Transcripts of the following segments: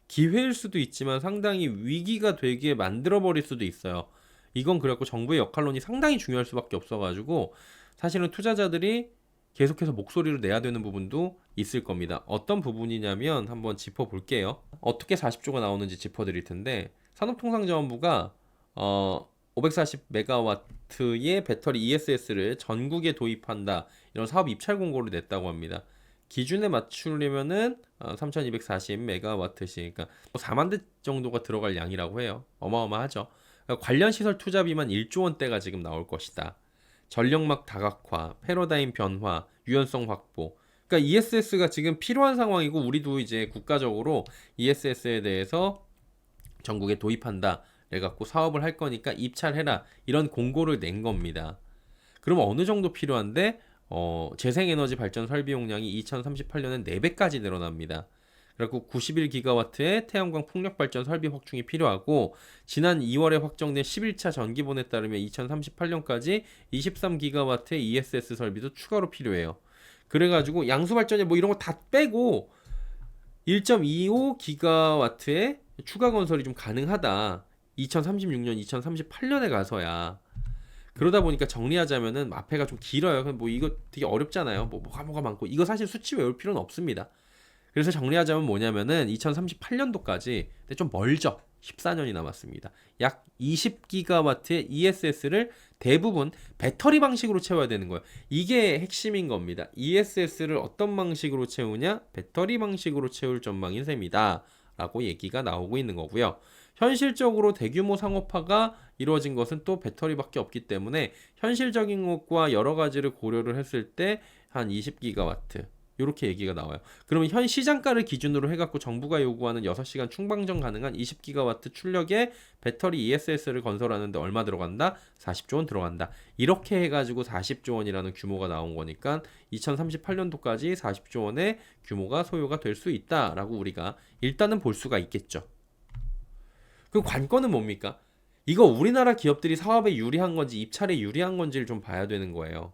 기회일 수도 있지만 상당히 위기가 되게 만들어버릴 수도 있어요. 이건 그래갖고 정부의 역할론이 상당히 중요할 수밖에 없어가지고 사실은 투자자들이 계속해서 목소리를 내야 되는 부분도 있을 겁니다. 어떤 부분이냐면 한번 짚어볼게요. 어떻게 40조가 나오는지 짚어드릴 텐데 산업통상자원부가 540메가와트의 배터리 ESS를 전국에 도입한다 이런 사업 입찰 공고를 냈다고 합니다. 기준에 맞추려면은 3240메가와트씩 그러니까 4만 대 정도가 들어갈 양이라고 해요. 어마어마하죠. 그러니까 관련 시설 투자비만 1조 원대가 지금 나올 것이다. 전력막 다각화, 패러다임 변화, 유연성 확보. 그러니까 ESS가 지금 필요한 상황이고 우리도 이제 국가적으로 ESS에 대해서 전국에 도입한다. 그래갖고 사업을 할 거니까 입찰해라. 이런 공고를 낸 겁니다. 그러면 어느 정도 필요한데 재생에너지 발전 설비 용량이 2038년엔 4배까지 늘어납니다. 그리고 91기가와트의 태양광 풍력 발전 설비 확충이 필요하고 지난 2월에 확정된 11차 전기본에 따르면 2038년까지 23기가와트의 ESS 설비도 추가로 필요해요. 그래가지고 양수 발전이 뭐 이런 거 다 빼고 1.25기가와트의 추가 건설이 좀 가능하다. 2036년, 2038년에 가서야. 그러다 보니까 정리하자면은 앞에가 좀 길어요. 뭐 이거 되게 어렵잖아요. 뭐가 많고 이거 사실 수치 외울 필요는 없습니다. 그래서 정리하자면 뭐냐면은 2038년도까지 근데 좀 멀죠. 14년이 남았습니다. 약 20기가와트의 ESS를 대부분 배터리 방식으로 채워야 되는 거예요. 이게 핵심인 겁니다. ESS를 어떤 방식으로 채우냐? 배터리 방식으로 채울 전망인 셈이다. 라고 얘기가 나오고 있는 거고요. 현실적으로 대규모 상업화가 이루어진 것은 또 배터리밖에 없기 때문에 현실적인 것과 여러 가지를 고려를 했을 때 한 20기가와트 이렇게 얘기가 나와요. 그러면 현 시장가를 기준으로 해갖고 정부가 요구하는 6시간 충방전 가능한 20기가와트 출력의 배터리 ESS를 건설하는데 얼마 들어간다? 40조 원 들어간다. 이렇게 해가지고 40조 원이라는 규모가 나온 거니까 2038년도까지 40조 원의 규모가 소요가 될 수 있다라고 우리가 일단은 볼 수가 있겠죠. 그 관건은 뭡니까? 이거 우리나라 기업들이 사업에 유리한 건지 입찰에 유리한 건지를 좀 봐야 되는 거예요.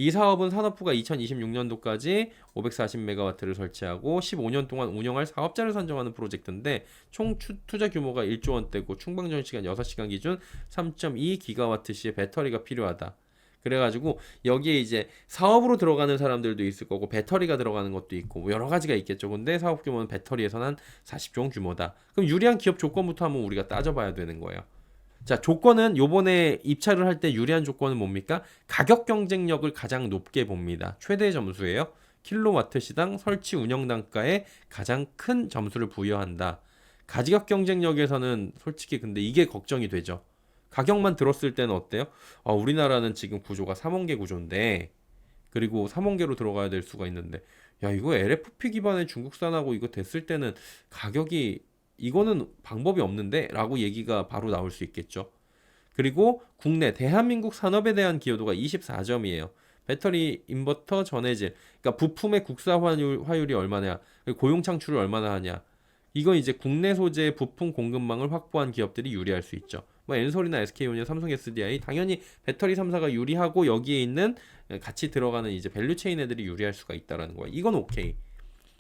이 사업은 산업부가 2026년도까지 540메가와트를 설치하고 15년 동안 운영할 사업자를 선정하는 프로젝트인데 총 투자 규모가 1조 원대고 충방전 시간 6시간 기준 3.2기가와트시의 배터리가 필요하다. 그래가지고 여기에 이제 사업으로 들어가는 사람들도 있을 거고 배터리가 들어가는 것도 있고 뭐 여러 가지가 있겠죠. 근데 사업 규모는 배터리에서는 한 40조 원 규모다. 그럼 유리한 기업 조건부터 한번 우리가 따져봐야 되는 거예요. 자, 조건은 요번에 입찰을 할 때 유리한 조건은 뭡니까? 가격 경쟁력을 가장 높게 봅니다. 최대 점수예요. 킬로와트 시당 설치 운영 단가에 가장 큰 점수를 부여한다. 가격 경쟁력에서는 솔직히 근데 이게 걱정이 되죠. 가격만 들었을 때는 어때요? 우리나라는 지금 구조가 3원계 구조인데 그리고 3원계로 들어가야 될 수가 있는데 야 이거 LFP 기반의 중국산하고 이거 됐을 때는 가격이 이거는 방법이 없는데 라고 얘기가 바로 나올 수 있겠죠. 그리고 국내 대한민국 산업에 대한 기여도가 24점이에요. 배터리 인버터 전해질 그러니까 부품의 국사 화율이 얼마냐 고용 창출을 얼마나 하냐 이건 이제 국내 소재 부품 공급망을 확보한 기업들이 유리할 수 있죠. 뭐 엔솔이나 SK온이나 삼성 SDI 당연히 배터리 3사가 유리하고 여기에 있는 같이 들어가는 이제 밸류체인 애들이 유리할 수가 있다라는 거야. 이건 오케이.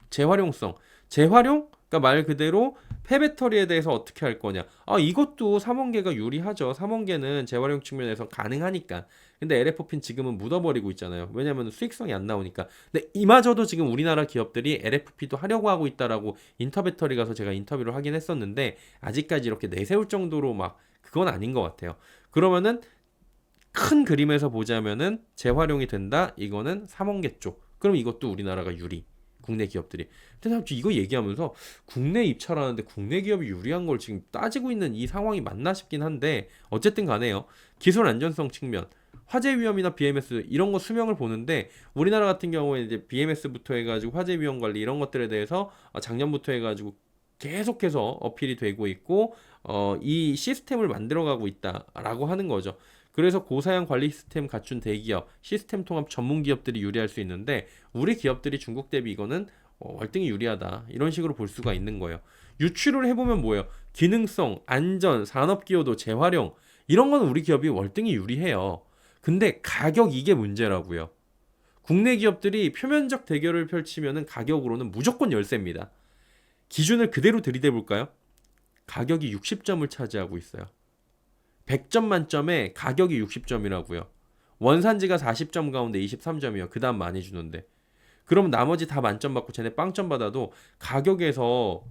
재활용성. 재활용? 그러니까 말 그대로 폐배터리에 대해서 어떻게 할 거냐. 이것도 3원계가 유리하죠. 3원계는 재활용 측면에서 가능하니까. 근데 LFP는 지금은 묻어버리고 있잖아요. 왜냐면 수익성이 안 나오니까. 근데 이마저도 지금 우리나라 기업들이 LFP도 하려고 하고 있다라고 인터배터리 가서 제가 인터뷰를 하긴 했었는데 아직까지 이렇게 내세울 정도로 막 그건 아닌 것 같아요. 그러면은 큰 그림에서 보자면은 재활용이 된다. 이거는 3원계 쪽. 그럼 이것도 우리나라가 유리. 국내 기업들이. 근데 이거 얘기하면서 국내 입찰하는데 국내 기업이 유리한 걸 지금 따지고 있는 이 상황이 맞나 싶긴 한데 어쨌든 간에요. 기술 안전성 측면, 화재 위험이나 BMS 이런 거 수명을 보는데 우리나라 같은 경우에 이제 BMS부터 해가지고 화재 위험 관리 이런 것들에 대해서 작년부터 해가지고 계속해서 어필이 되고 있고 이 시스템을 만들어가고 있다라고 하는 거죠. 그래서 고사양 관리 시스템 갖춘 대기업, 시스템 통합 전문 기업들이 유리할 수 있는데 우리 기업들이 중국 대비 이거는 월등히 유리하다. 이런 식으로 볼 수가 있는 거예요. 유출을 해보면 뭐예요? 기능성, 안전, 산업 기여도, 재활용 이런 건 우리 기업이 월등히 유리해요. 근데 가격 이게 문제라고요. 국내 기업들이 표면적 대결을 펼치면은 가격으로는 무조건 열세입니다. 기준을 그대로 들이대 볼까요? 가격이 60점을 차지하고 있어요. 100점 만점에 가격이 60점이라고요. 원산지가 40점 가운데 23점이요. 그 다음 많이 주는데. 그럼 나머지 다 만점 받고 쟤네 빵점 받아도 가격에서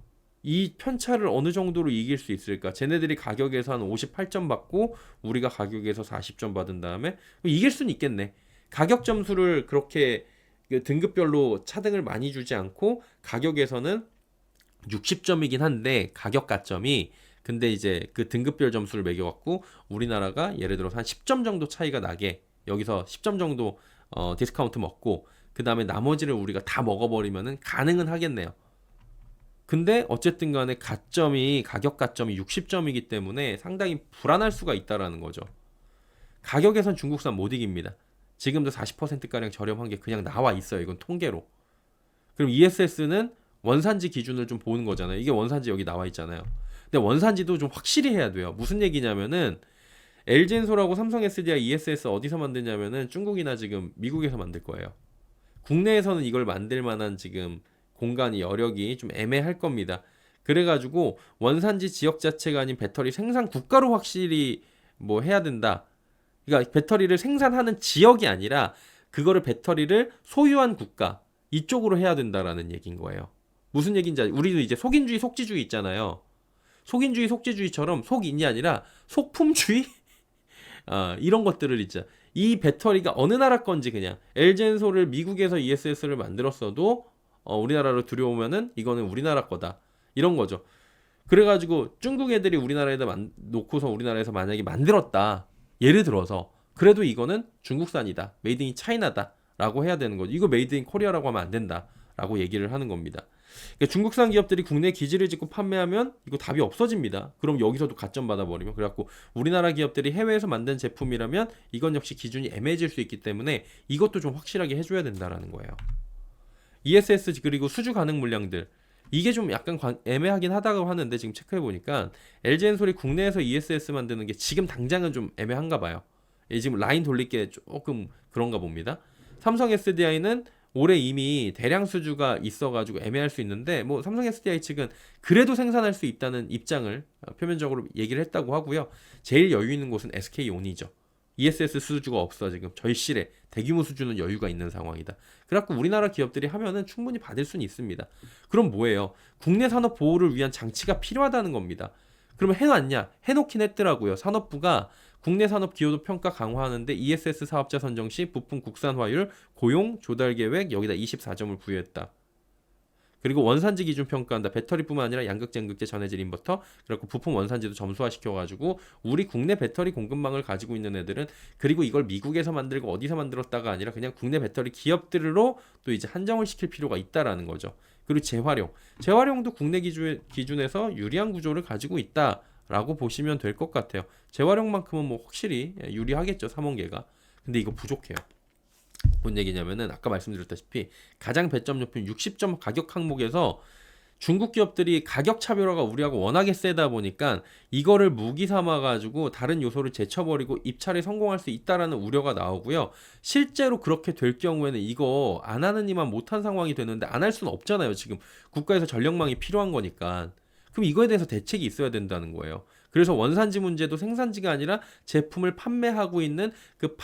이 편차를 어느 정도로 이길 수 있을까? 쟤네들이 가격에서 한 58점 받고 우리가 가격에서 40점 받은 다음에 이길 수는 있겠네. 가격 점수를 그렇게 등급별로 차등을 많이 주지 않고 가격에서는 60점이긴 한데 가격 가점이 근데 이제 그 등급별 점수를 매겨갖고 우리나라가 예를 들어서 한 10점 정도 차이가 나게 여기서 10점 정도 디스카운트 먹고 그 다음에 나머지를 우리가 다 먹어버리면은 가능은 하겠네요. 근데 어쨌든 간에 가격 가점이 60점이기 때문에 상당히 불안할 수가 있다라는 거죠. 가격에선 중국산 못 이깁니다. 지금도 40%가량 저렴한 게 그냥 나와 있어요. 이건 통계로. 그럼 ESS는 원산지 기준을 좀 보는 거잖아요. 이게 원산지 여기 나와 있잖아요. 근데 원산지도 좀 확실히 해야 돼요. 무슨 얘기냐면은 LG엔솔하고 삼성 SDI ESS 어디서 만드냐면은 중국이나 지금 미국에서 만들 거예요. 국내에서는 이걸 만들 만한 지금 공간이 여력이 좀 애매할 겁니다. 그래가지고 원산지 지역 자체가 아닌 배터리 생산 국가로 확실히 뭐 해야 된다. 그러니까 배터리를 생산하는 지역이 아니라 그거를 배터리를 소유한 국가 이쪽으로 해야 된다라는 얘기인 거예요. 무슨 얘기인지 우리도 이제 속인주의 속지주의 있잖아요. 속인주의 속지주의처럼 속인이 아니라 속품주의 이런 것들을 있죠. 이 배터리가 어느 나라 건지 그냥 LG엔솔을 미국에서 ESS를 만들었어도 우리나라로 들여오면은 이거는 우리나라 거다 이런 거죠. 그래가지고 중국 애들이 우리나라에다 놓고서 우리나라에서 만약에 만들었다 예를 들어서 그래도 이거는 중국산이다 메이드 인 차이나다 라고 해야 되는 거죠. 이거 메이드 인 코리아라고 하면 안 된다 라고 얘기를 하는 겁니다. 그러니까 중국산 기업들이 국내 기지를 짓고 판매하면 이거 답이 없어집니다. 그럼 여기서도 가점 받아버리면 그래갖고 우리나라 기업들이 해외에서 만든 제품이라면 이건 역시 기준이 애매해질 수 있기 때문에 이것도 좀 확실하게 해줘야 된다라는 거예요. ESS 그리고 수주 가능 물량들 이게 좀 약간 애매하긴 하다고 하는데 지금 체크해보니까 LG엔솔이 국내에서 ESS 만드는 게 지금 당장은 좀 애매한가 봐요. 지금 라인 돌릴 게 조금 그런가 봅니다. 삼성 SDI는 올해 이미 대량 수주가 있어가지고 애매할 수 있는데 뭐 삼성 SDI 측은 그래도 생산할 수 있다는 입장을 표면적으로 얘기를 했다고 하고요. 제일 여유 있는 곳은 SK온이죠. ESS 수주가 없어 지금 절실해. 대규모 수주는 여유가 있는 상황이다. 그래갖고 우리나라 기업들이 하면은 충분히 받을 수는 있습니다. 그럼 뭐예요? 국내 산업 보호를 위한 장치가 필요하다는 겁니다. 그러면 해놨냐? 해놓긴 했더라고요. 산업부가 국내 산업 기여도 평가 강화하는데 ESS 사업자 선정 시 부품 국산화율, 고용, 조달 계획 여기다 24점을 부여했다. 그리고 원산지 기준 평가한다. 배터리뿐만 아니라 양극재, 음극재, 전해질, 인버터 그리고 부품 원산지도 점수화시켜가지고 우리 국내 배터리 공급망을 가지고 있는 애들은 그리고 이걸 미국에서 만들고 어디서 만들었다가 아니라 그냥 국내 배터리 기업들로 또 이제 한정을 시킬 필요가 있다라는 거죠. 그리고 재활용도 국내 기준에서 유리한 구조를 가지고 있다라고 보시면 될 것 같아요. 재활용만큼은 뭐 확실히 유리하겠죠, 삼원계가. 근데 이거 부족해요. 뭔 얘기냐면은 아까 말씀드렸다시피 가장 배점 높은 60점 가격 항목에서 중국 기업들이 가격 차별화가 우리하고 워낙에 세다 보니까 이거를 무기 삼아 가지고 다른 요소를 제쳐버리고 입찰에 성공할 수 있다라는 우려가 나오고요. 실제로 그렇게 될 경우에는 이거 안 하는 이만 못한 상황이 되는데 안 할 수는 없잖아요. 지금 국가에서 전력망이 필요한 거니까. 그럼 이거에 대해서 대책이 있어야 된다는 거예요. 그래서 원산지 문제도 생산지가 아니라 제품을 판매하고 있는 그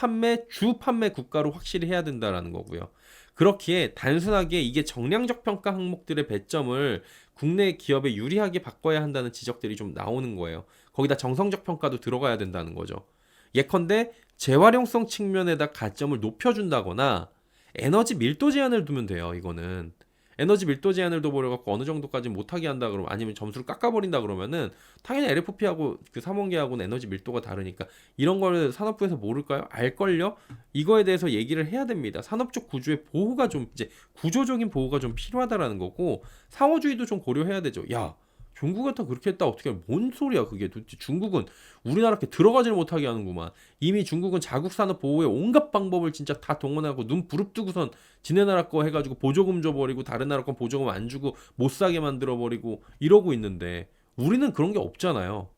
주 판매 국가로 확실히 해야 된다라는 거고요. 그렇기에 단순하게 이게 정량적 평가 항목들의 배점을 국내 기업에 유리하게 바꿔야 한다는 지적들이 좀 나오는 거예요. 거기다 정성적 평가도 들어가야 된다는 거죠. 예컨대 재활용성 측면에다 가점을 높여준다거나 에너지 밀도 제한을 두면 돼요. 이거는. 에너지 밀도 제한을 둬버려갖고 어느 정도까지 못하게 한다 그러면 아니면 점수를 깎아버린다 그러면은 당연히 LFP하고 그 삼원계하고는 에너지 밀도가 다르니까 이런 걸 산업부에서 모를까요? 알걸요? 이거에 대해서 얘기를 해야 됩니다. 산업적 구조의 보호가 좀 이제 구조적인 보호가 좀 필요하다라는 거고 상호주의도 좀 고려해야 되죠. 야, 중국한테 그렇게 했다 어떻게 뭔 소리야 그게 도대체 중국은 우리나라 게 들어가질 못하게 하는구만. 이미 중국은 자국 산업 보호에 온갖 방법을 진짜 다 동원하고 눈 부릅뜨고선 지네 나라 거 해가지고 보조금 줘버리고 다른 나라 건 보조금 안 주고 못 사게 만들어버리고 이러고 있는데 우리는 그런 게 없잖아요.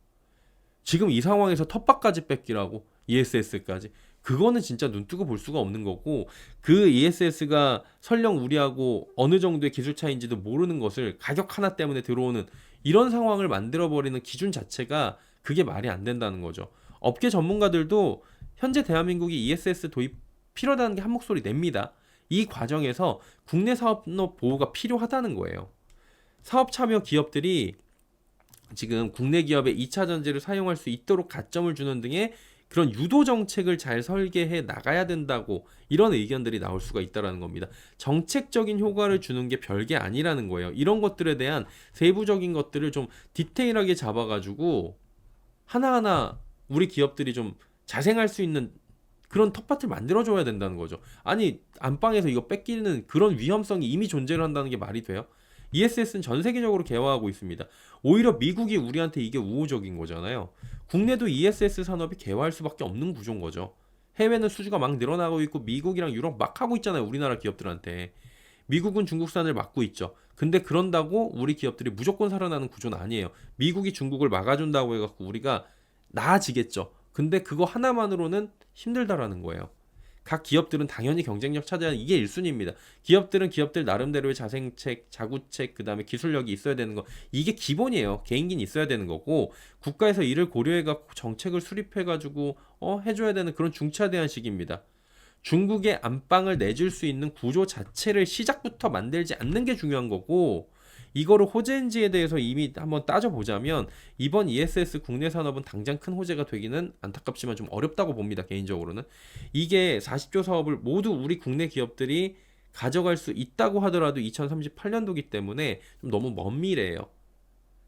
지금 이 상황에서 텃밭까지 뺏기라고 ESS까지 그거는 진짜 눈 뜨고 볼 수가 없는 거고, 그 ESS가 설령 우리하고 어느 정도의 기술 차이인지도 모르는 것을 가격 하나 때문에 들어오는 이런 상황을 만들어버리는 기준 자체가 그게 말이 안 된다는 거죠. 업계 전문가들도 현재 대한민국이 ESS 도입 필요하다는 게 한 목소리 냅니다. 이 과정에서 국내 산업 보호가 필요하다는 거예요. 사업 참여 기업들이 지금 국내 기업의 2차 전지를 사용할 수 있도록 가점을 주는 등의 그런 유도 정책을 잘 설계해 나가야 된다고 이런 의견들이 나올 수가 있다라는 겁니다. 정책적인 효과를 주는 게 별게 아니라는 거예요. 이런 것들에 대한 세부적인 것들을 좀 디테일하게 잡아가지고 하나하나 우리 기업들이 좀 자생할 수 있는 그런 텃밭을 만들어줘야 된다는 거죠. 아니, 안방에서 이거 뺏기는 그런 위험성이 이미 존재를 한다는 게 말이 돼요? ESS는 전 세계적으로 개화하고 있습니다. 오히려 미국이 우리한테 이게 우호적인 거잖아요. 국내도 ESS 산업이 개화할 수밖에 없는 구조인 거죠. 해외는 수주가 막 늘어나고 있고 미국이랑 유럽 막 하고 있잖아요. 우리나라 기업들한테. 미국은 중국산을 막고 있죠. 근데 그런다고 우리 기업들이 무조건 살아나는 구조는 아니에요. 미국이 중국을 막아준다고 해갖고 우리가 나아지겠죠. 근데 그거 하나만으로는 힘들다라는 거예요. 각 기업들은 당연히 경쟁력 찾아야 하는 이게 1순위입니다. 기업들은 기업들 나름대로의 자생책, 자구책, 그 다음에 기술력이 있어야 되는 거 이게 기본이에요. 개인기는 있어야 되는 거고 국가에서 이를 고려해갖고 정책을 수립해가지고 해줘야 되는 그런 중차대한 시기입니다. 중국의 안방을 내줄 수 있는 구조 자체를 시작부터 만들지 않는 게 중요한 거고 이거를 호재인지에 대해서 이미 한번 따져보자면 이번 ESS 국내 산업은 당장 큰 호재가 되기는 안타깝지만 좀 어렵다고 봅니다. 개인적으로는. 이게 40조 사업을 모두 우리 국내 기업들이 가져갈 수 있다고 하더라도 2038년도기 때문에 좀 너무 먼 미래예요.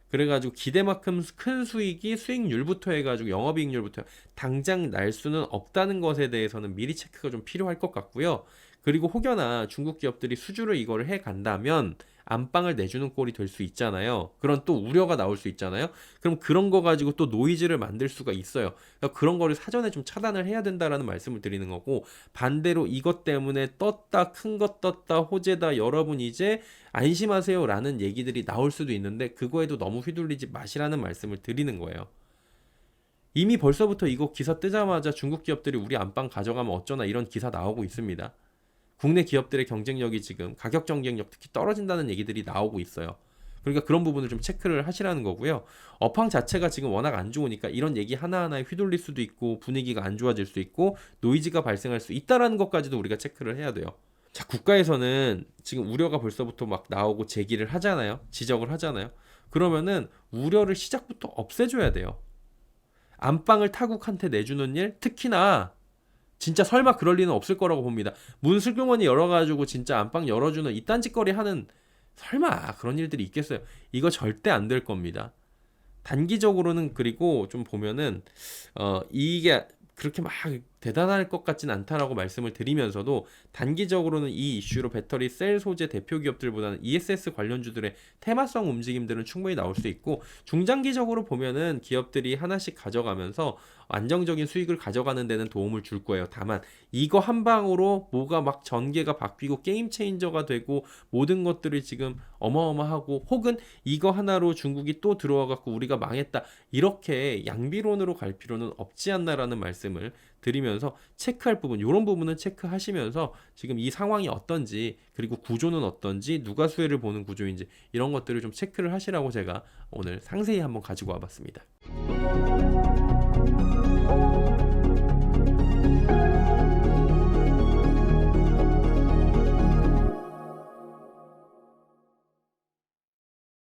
그래가지고 기대만큼 큰 수익이 수익률부터 해가지고 영업이익률부터 당장 날 수는 없다는 것에 대해서는 미리 체크가 좀 필요할 것 같고요. 그리고 혹여나 중국 기업들이 수주를 이거를 해 간다면 안방을 내주는 꼴이 될 수 있잖아요. 그런 또 우려가 나올 수 있잖아요. 그럼 그런 거 가지고 또 노이즈를 만들 수가 있어요. 그러니까 그런 거를 사전에 좀 차단을 해야 된다라는 말씀을 드리는 거고 반대로 이것 때문에 떴다 큰 것 떴다 호재다 여러분 이제 안심하세요 라는 얘기들이 나올 수도 있는데 그거에도 너무 휘둘리지 마시라는 말씀을 드리는 거예요. 이미 벌써부터 이거 기사 뜨자마자 중국 기업들이 우리 안방 가져가면 어쩌나 이런 기사 나오고 있습니다. 국내 기업들의 경쟁력이 지금 가격 경쟁력 특히 떨어진다는 얘기들이 나오고 있어요. 그러니까 그런 부분을 좀 체크를 하시라는 거고요. 업황 자체가 지금 워낙 안 좋으니까 이런 얘기 하나하나에 휘둘릴 수도 있고 분위기가 안 좋아질 수 있고 노이즈가 발생할 수 있다라는 것까지도 우리가 체크를 해야 돼요. 자, 국가에서는 지금 우려가 벌써부터 막 나오고 제기를 하잖아요. 지적을 하잖아요. 그러면은 우려를 시작부터 없애줘야 돼요. 안방을 타국한테 내주는 일 특히나 진짜 설마 그럴 리는 없을 거라고 봅니다. 문 슬그머니 열어가지고 진짜 안방 열어주는 이딴 짓거리 하는 설마 그런 일들이 있겠어요. 이거 절대 안 될 겁니다. 단기적으로는 그리고 좀 보면은 이게 그렇게 막 대단할 것 같진 않다라고 말씀을 드리면서도 단기적으로는 이 이슈로 배터리 셀 소재 대표 기업들보다는 ESS 관련주들의 테마성 움직임들은 충분히 나올 수 있고 중장기적으로 보면은 기업들이 하나씩 가져가면서 안정적인 수익을 가져가는 데는 도움을 줄 거예요. 다만 이거 한 방으로 뭐가 막 전개가 바뀌고 게임 체인저가 되고 모든 것들이 지금 어마어마하고 혹은 이거 하나로 중국이 또 들어와 갖고 우리가 망했다 이렇게 양비론으로 갈 필요는 없지 않나라는 말씀을 드리면서 체크할 부분 이런 부분은 체크하시면서 지금 이 상황이 어떤지 그리고 구조는 어떤지 누가 수혜를 보는 구조인지 이런 것들을 좀 체크를 하시라고 제가 오늘 상세히 한번 가지고 와봤습니다.